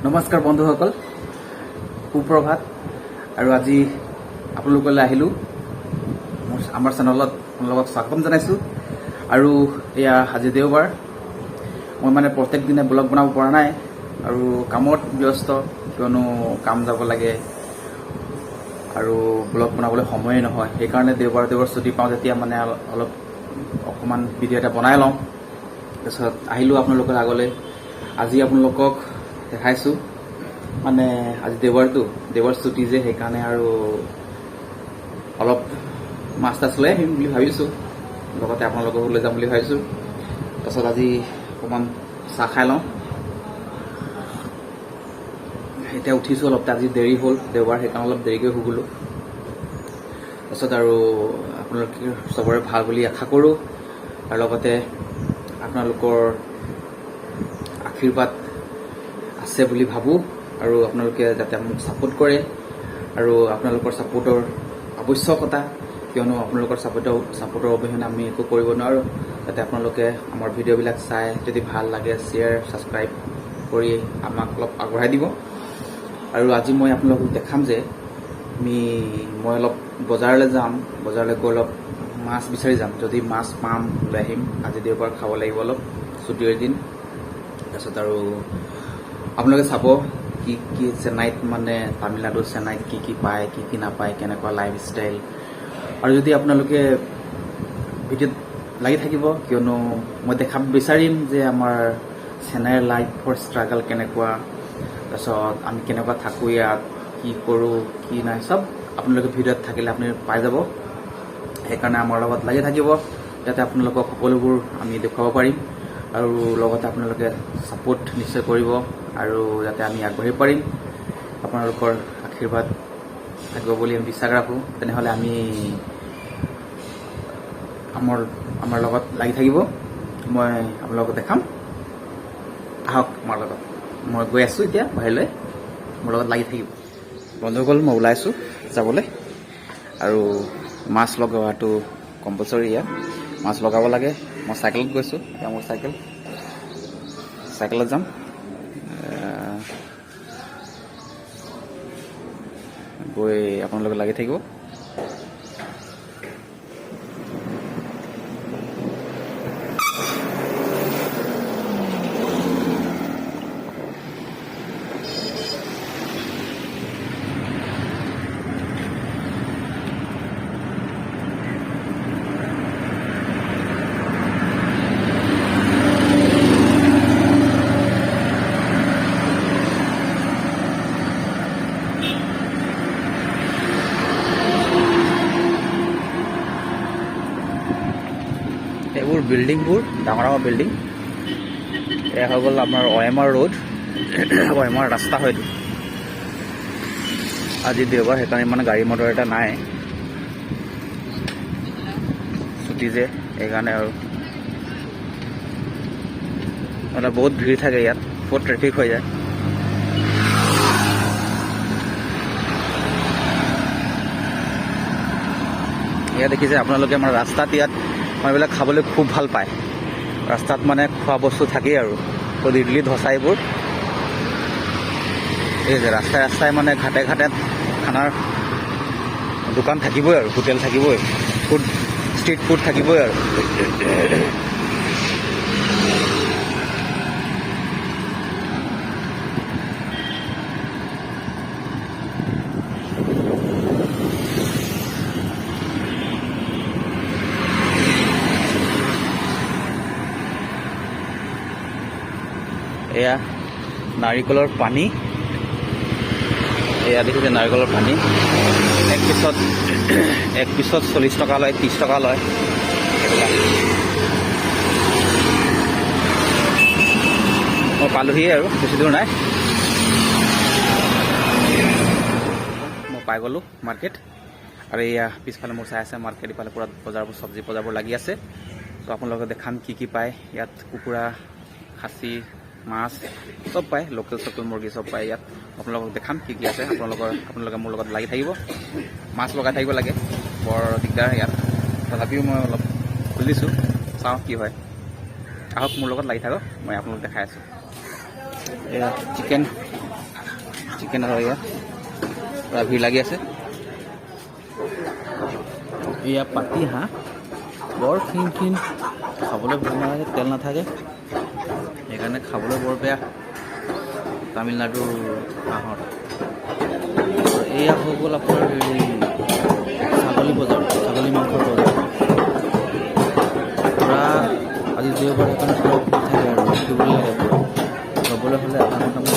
নমস্কাৰ বন্ধুসকল, সুপ্ৰভাত। আৰু আজি আপোনালোকলৈ আহিলোঁ আমাৰ চেনেলত লগত স্বাগতম জনাইছোঁ। আৰু এয়া আজি দেওবাৰ, মই প্ৰত্যেক দিনে ব্লগ বনাব পৰা নাই আৰু কামত ব্যস্ত, কিয়নো কাম যাব লাগে আৰু ব্লগ বনাবলৈ সময়ে নহয়। সেইকাৰণে দেওবাৰ ছুটি পাওঁ যেতিয়া অলপ অকণমান ভিডিঅ' এটা বনাই লওঁ। তাৰপিছত আহিলোঁ আপোনালোকৰ আগলৈ। আজি আপোনালোকক দেখাইছোঁ আজি দেওবাৰ ছুটি যে, সেইকাৰণে আৰু অলপ মাছ তাছ লৈ আহিম বুলি ভাবিছোঁ, লগতে আপোনালোকক লৈ যাম বুলি ভাবিছোঁ। তাৰপিছত আজি অকণমান চাহ খাই লওঁ। এতিয়া উঠিছোঁ অলপ, আজি দেৰি হ'ল দেওবাৰ, সেইকাৰণে অলপ দেৰিকৈ শুগলোঁ। তাৰপিছত আৰু আপোনালোকে চবৰে ভাল বুলি আশা কৰোঁ, আৰু লগতে আপোনালোকৰ আশীৰ্বাদ আছে বুলি ভাবোঁ, আৰু আপোনালোকে যাতে মোক ছাপোৰ্ট কৰে। আৰু আপোনালোকৰ ছাপোৰ্টৰ আৱশ্যকতা, কিয়নো আপোনালোকৰ ছাপোৰ্টৰ অবিহনে আমি একো কৰিব নোৱাৰোঁ। যাতে আপোনালোকে আমাৰ ভিডিঅ'বিলাক চাই যদি ভাল লাগে শ্বেয়াৰ ছাবস্ক্ৰাইব কৰি আমাক অলপ আগবঢ়াই দিব। আৰু আজি মই আপোনালোকক দেখাম যে মই অলপ বজাৰলৈ যাম, বজাৰলৈ গৈ অলপ মাছ বিচাৰি যাম। যদি মাছ পাম লৈ আহিম, আজি দেওবাৰ খাব লাগিব অলপ, ছুটিৰ দিন। তাৰপিছত আৰু আপোনালোকে চাব কি কি চেন্নাইত তামিলনাডু চেন্নাইত কি কি পায়, কি কি নাপায়, কেনেকুৱা লাইফ ষ্টাইল। আৰু যদি আপোনালোকে ভিডিঅ'ত লাগি থাকিব, কিয়নো মই দেখাব বিচাৰিম যে আমাৰ চেন্নাইৰ লাইফৰ ষ্ট্ৰাগল কেনেকুৱা, তাৰপিছত আমি কেনেকুৱা থাকোঁ ইয়াত, কি কৰোঁ কি নাই, চব আপোনালোকে ভিডিঅ'ত থাকিলে আপুনি পাই যাব। সেইকাৰণে আমাৰ লগত লাগি থাকিব, যাতে আপোনালোকক সকলোবোৰ আমি দেখুৱাব পাৰিম। আৰু লগতে আপোনালোকে ছাপোৰ্ট নিশ্চয় কৰিব, আৰু যাতে আমি আগবাঢ়িব পাৰিম। আপোনালোকৰ আশীৰ্বাদ থাকিব বুলি আমি বিশ্বাস ৰাখোঁ। তেনেহ'লে আমি আমাৰ লগত লাগি থাকিব। মই আপোনালোকক দেখাম, আহক আমাৰ লগত। মই গৈ আছোঁ এতিয়া বাহিৰলৈ, মোৰ লগত লাগি থাকিব। বন্ধুসকল, মই ওলাইছোঁ যাবলৈ। আৰু মাছ লগোৱাটো কম্পালচৰি, ইয়াত মাছ লগাব লাগে। মই চাইকেলত গৈছোঁ, এতিয়া মোৰ চাইকেলত যাম। গৈ আপোনালোকে লাগি থাকিব। এইবোৰ বিল্ডিংবোৰ ডাঙৰ ডাঙৰ বিল্ডিং। এয়া হৈ গ'ল আমাৰ OMR ৰোড, OMR ৰাস্তা হয়তো। আজি দেওবাৰ, সেইকাৰণে গাড়ী মটৰ এটা নাই, ছুটি যে, সেইকাৰণে আৰু বহুত ভিৰ থাকে ইয়াত, বহুত ট্ৰেফিক হৈ যায়। ইয়াত দেখিছে আপোনালোকে, আমাৰ ৰাস্তাত ইয়াত মানুহবিলাক খাবলৈ খুব ভাল পায়। ৰাস্তাত খোৱা বস্তু থাকেই, আৰু ইডলি ধচা এইবোৰ। এই যে ৰাস্তাই ৰাস্তাই ঘাটে ঘাটে খানাৰ দোকান থাকিবই, আৰু হোটেল থাকিবই, ষ্ট্ৰীট ফুড থাকিবই আৰু। এয়া নাৰিকলৰ পানী, এয়া দেখিছে নাৰিকলৰ পানী। এক পিছত 40 টকা লয়, 30 টকা লয়। মই পালোহিয়ে, আৰু বেছি দূৰ নাই। মই পাই গ'লোঁ মাৰ্কেট। আৰু এয়া পিছফালে মোৰ চাই আছে মাৰ্কেট, ইফালে পূৰা বজাৰবোৰ, চব্জি বজাৰবোৰ লাগি আছে। ত' আপোনালোকে দেখাম কি কি পায় ইয়াত। কুকুৰা, খাচী, মাছ চব পায়, লোকেল মুৰ্গী চব পায় ইয়াত। আপোনালোকক দেখাম কি কি আছে। আপোনালোকে মোৰ লগত লাগি থাকিব। মাছ লগাই থাকিব লাগে, বৰ দিগদাৰ ইয়াত। তথাপিও মই অলপ খুলিছোঁ, চাওঁ কি হয়। আহক মোৰ লগত লাগি থাকক, মই আপোনালোক দেখাই আছোঁ। এয়া চিকেন চিকেন আৰু এয়া পুৰা ভিৰ লাগি আছে। এয়া পাতি হাঁহ বৰ ক্ষীণ খাবলৈ ভাল নালাগে, তেল নাথাকে, সেইকাৰণে খাবলৈ বৰ বেয়া তামিলনাডুৰ হাঁহৰ। এয়া হৈ গ'ল আপোনাৰ হেৰি ছাগলী বজাৰ, ছাগলী মাংসৰ বজাৰ। পূৰা আজি দেওবাৰ সেইকাৰণে পূৰা ভিৰ থাকে আৰু ৰখিবলৈ লাগে, ল'বলৈ হ'লে আধা ঘণ্টামান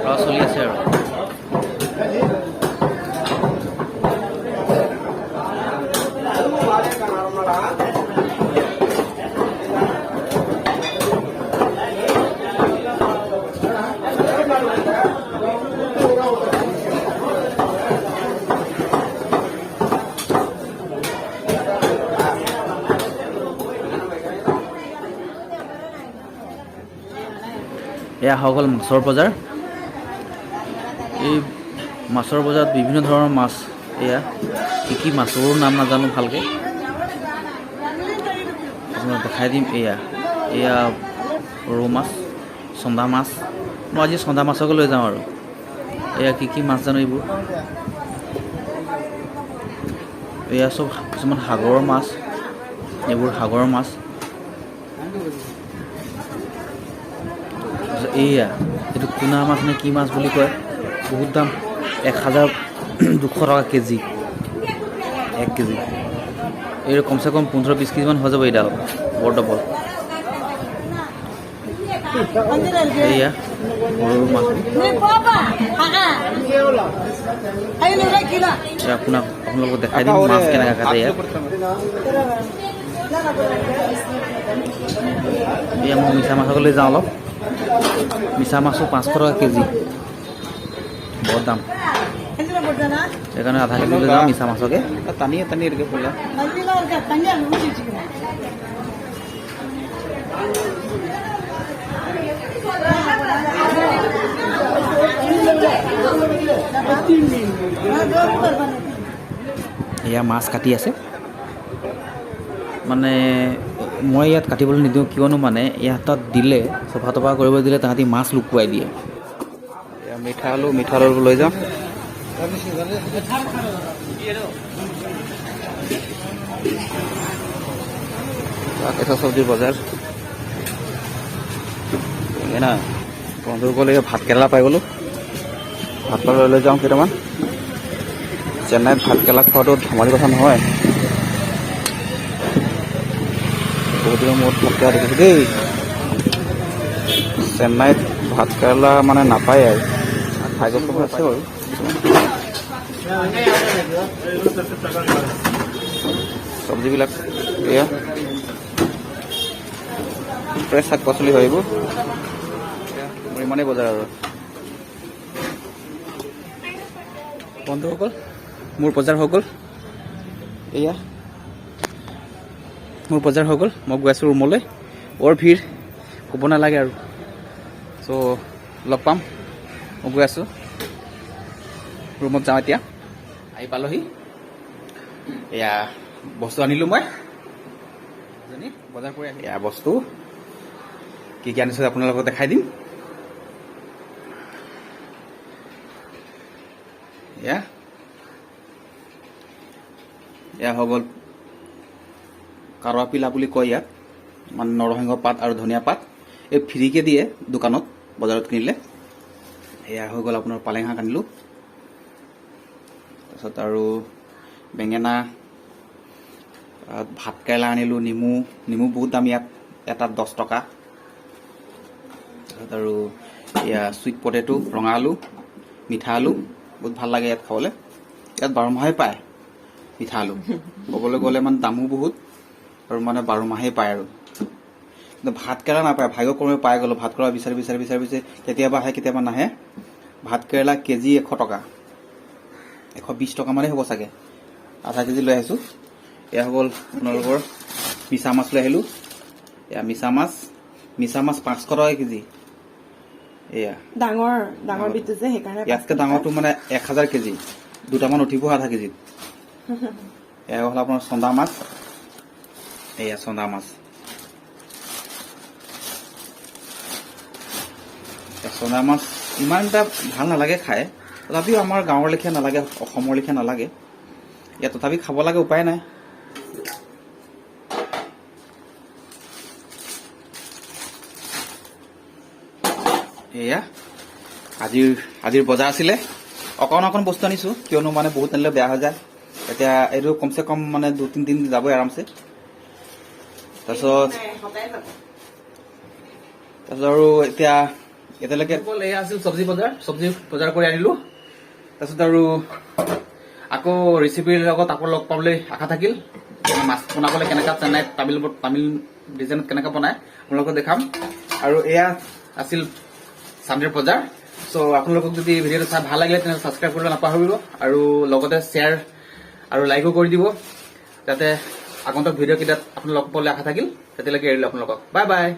পূৰা চলি আছে আৰু। এয়া হৈ গ'ল মাছৰ বজাৰ। এই মাছৰ বজাৰত বিভিন্ন ধৰণৰ মাছ, এয়া কি মাছৰো নাম নাজানো ভালকৈ, আপোনাক দেখাই দিম। এয়া ৰৌ মাছ, চন্দা মাছ, মই আজি চন্দা মাছকে লৈ যাওঁ আৰু। এয়া কি মাছ জানো এইবোৰ, এয়া চব কিছুমান সাগৰৰ মাছ, এইবোৰ সাগৰৰ মাছ। এয়া এইটো টুনা মাছ নে কি মাছ বুলি কয়, বহুত দাম, 1200 টকা কেজি, 1 কেজি। এই কমচে কম 15-20 কেজিমান হৈ যাব এইডাল বৰ ডবল। এয়া সৰু মাছ, আপোনালোকক দেখাই দিম মাছ কেনেকৈ কাটে। এয়া মই মিছা মাছক লৈ যাওঁ অলপ। মিছা মাছো 500 টকা কেজি, বৰ দাম, সেইকাৰণে আধা কেজি লৈ যাওঁ মিছা মাছকে। টানি এনেকৈ পলা এয়া মাছ কাটি আছে। মানে মই ইয়াত কাটিবলৈ নিদিওঁ, কিয়নো মানে ইয়াত তাত দিলে চফা তফা কৰিব দিলে তাহাঁতি মাছ লুকুৱাই দিয়ে। এয়া মিঠা আলু লৈ যাওঁ। কেঁচা চব্জিৰ বজাৰ না বন্ধুসকল। এই ভাত কেৰেলা পাই গ'লোঁ, ভাত কেৰেলা লৈ যাওঁ কেইটামান। চেন্নাইত ভাত কেৰেলা খোৱাটো ধেমালি কথা নহয়, বহুত দিনৰ মূৰত ভাত কেৰেলা দেখিছোঁ দেই। চেন্নাইত ভাত কেৰেলা মানে নাপায় আৰু খাই গছ আছে বাৰু চব্জিবিলাক। এয়া ফ্ৰেছ শাক পাচলি হয় এইবোৰ, ইমানেই বজাৰ আৰু। বন্ধুসকল মোৰ বজাৰ হৈ গ'ল, এয়া মোৰ বজাৰ হৈ গ'ল। মই গৈ আছোঁ ৰুমলৈ, বৰ ভিৰ ক'ব নালাগে আৰু। চ' লগ পাম, মই গৈ আছোঁ ৰুমত যাওঁ এতিয়া। আহি পালোহি, এয়া বস্তু আনিলোঁ মই বজাৰ কৰি। এয়া বস্তু কি আনিছোঁ আপোনালোকক দেখাই দিম। এয়া হৈ গ'ল কাৰপিলা বুলি কয় ইয়াত, মানে নৰসিংহ পাত আৰু ধনিয়া পাত। এই ফ্ৰীকে দিয়ে দোকানত, বজাৰত কিনিলে। এয়া হৈ গ'ল আপোনাৰ পালেং শাক আনিলোঁ, তাৰপিছত আৰু বেঙেনা, ভাত কেৰেলা আনিলোঁ, নেমু বহুত দাম ইয়াত, এটাত 10 টকা। তাৰপিছত আৰু এয়া চুইট পটেটো, ৰঙা আলু, মিঠা আলু, বহুত ভাল লাগে ইয়াত খাবলৈ। ইয়াত 12 মাহেই পায় মিঠা আলু, ক'বলৈ গ'লে মানে দামো বহুত আৰু মানে 12 মাহেই পায় আৰু। কিন্তু ভাত কেৰেলা নাপায়, ভাগ্য কমে পাই গ'লোঁ। ভাত কেৰেলা বিচাৰি কেতিয়াবা আহে কেতিয়াবা নাহে। ভাত কেৰেলা কেজি 100 টকা, 120 টকা মানেই হ'ব চাগে। আধা কেজি লৈ আহিছোঁ। এয়া হৈ গ'ল আপোনালোকৰ মিছা মাছ লৈ আহিলোঁ। এয়া মিছা মাছ 500 টকা কেজি। এয়া ডাঙৰ বিটো যে, সেইকাৰণে ইয়াতকৈ ডাঙৰটো মানে 1000 কেজি, দুটামান উঠিব আধা কেজিত। এয়া হ'ল আপোনাৰ চন্দা মাছ, এয়া চন্দা মাছ। চন্দা মাছ ইমান এটা ভাল নালাগে খাই, তথাপিও আমাৰ গাঁৱৰ লেখীয়া নালাগে, অসমৰ লেখীয়া নালাগে। ইয়াত তথাপি খাব লাগে, উপায় নাই। এয়া আজিৰ বজাৰ আছিলে। অকণ বস্তু আনিছোঁ, কিয়নো মানে বহুত আনিলে বেয়া হৈ যায়। এতিয়া এইটো কমচে কম মানে 2-3 দিন যাবই আৰামছে। তাৰপিছত আৰু এতিয়ালৈকে এয়া আছিল চব্জি বজাৰ কৰি আনিলোঁ। তাৰপিছত আৰু আকৌ ৰেচিপিৰ লগত আকৌ লগ পাবলৈ আশা থাকিল। মাছ বনাবলৈ কেনেকৈ তামিল ডিজাইনত কেনেকৈ বনায় আপোনালোকক দেখাম। আৰু এয়া আছিল চানডেৰ বজাৰ। চ' আপোনালোকক যদি ভিডিঅ'টো চাই ভাল লাগিলে তেনেহ'লে ছাবস্ক্ৰাইব কৰিবলৈ নাপাহৰিব, আৰু লগতে শ্বেয়াৰ আৰু লাইকো কৰি দিব, যাতে আগন্তুক ভিডিঅ' কেইটাত আপোনালোক লগ পাবলৈ আশা থাকিল। তেতিয়ালৈকে এৰিলোঁ আপোনালোকক। Bye bye.